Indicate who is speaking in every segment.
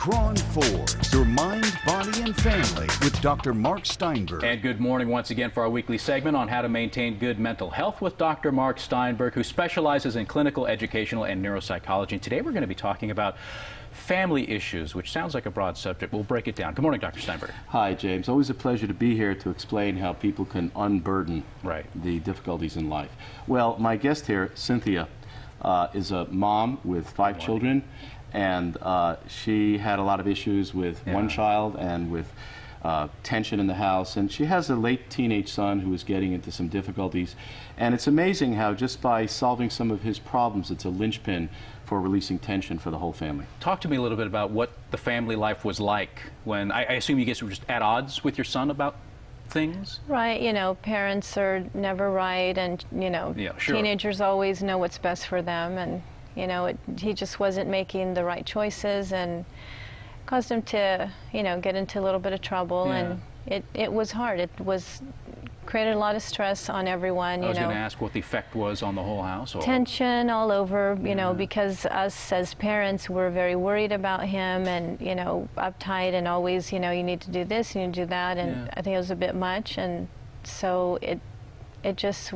Speaker 1: Cron 4, your mind, body, and family with Dr. Mark Steinberg.
Speaker 2: And good morning once again for our weekly segment on how to maintain good mental health with Dr. Mark Steinberg, who specializes in clinical, educational, and neuropsychology. And today we're going to be talking about family issues, which sounds like a broad subject. We'll break it down. Good morning, Dr. Steinberg.
Speaker 3: Hi, James. Always a pleasure to be here to explain how people can unburden the difficulties in life. Well, my guest here, Cynthia, is a mom with 5 children, and she had a lot of issues with one child and with tension in the house, and she has a late teenage son who is getting into some difficulties, and it's amazing how just by solving some of his problems, it's a linchpin for releasing tension for the whole family.
Speaker 2: Talk to me a little bit about what the family life was like when, I assume you guys were just at odds with your son about things?
Speaker 4: Right, you know, parents are never right, and, you know, teenagers always know what's best for them, and, you know, he just wasn't making the right choices, and caused him to, you know, get into a little bit of trouble, and it was hard. It created a lot of stress on everyone.
Speaker 2: I was going to ask what the effect was on the whole house.
Speaker 4: Tension all over, you know, because us as parents were very worried about him, and, you know, uptight, and always, you know, you need to do this, you need to do that, and I think it was a bit much, and so it just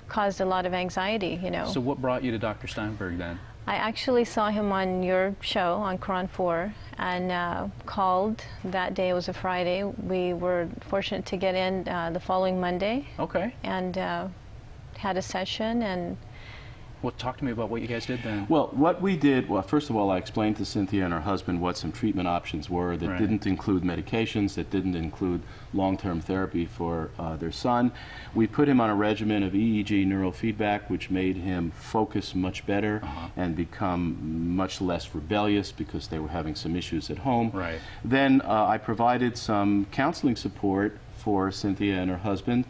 Speaker 4: caused a lot of anxiety, you know.
Speaker 2: So what brought you to Dr. Steinberg then?
Speaker 4: I actually saw him on your show on Cron 4 and called that day. It was a Friday. We were fortunate to get in the following Monday.
Speaker 2: Okay.
Speaker 4: And had a session. And
Speaker 2: well, talk to me about what you guys did then.
Speaker 3: Well, what we did, well, first of all, I explained to Cynthia and her husband what some treatment options were that didn't include medications, that didn't include long-term therapy for their son. We put him on a regimen of EEG Neurofeedback, which made him focus much better and become much less rebellious because they were having some issues at home. Then I provided some counseling support for Cynthia and her husband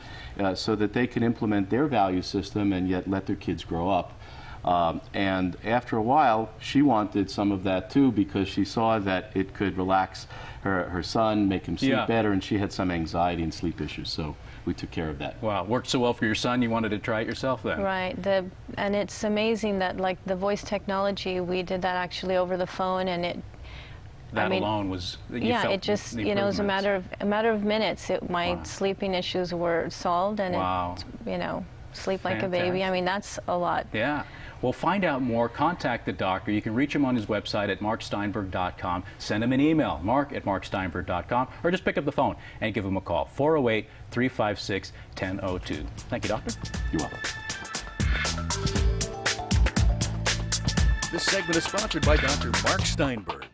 Speaker 3: so that they can implement their value system and yet let their kids grow up. And after a while, she wanted some of that too, because she saw that it could relax her son, make him sleep better, and she had some anxiety and sleep issues, so we took care of that.
Speaker 2: Wow, worked so well for your son, you wanted to try it yourself then?
Speaker 4: Right, and it's amazing that, like, the voice technology, we did that actually over the phone, and
Speaker 2: that alone was,
Speaker 4: it just, you know, it was a matter of minutes. My sleeping issues were solved, and it, you know, sleep like a baby. I mean, that's a lot.
Speaker 2: Yeah. Well, find out more. Contact the doctor. You can reach him on his website at marksteinberg.com. Send him an email, mark@marksteinberg.com, or just pick up the phone and give him a call, 408-356-1002. Thank you, doctor.
Speaker 3: You're welcome.
Speaker 1: This segment is sponsored by Dr. Mark Steinberg.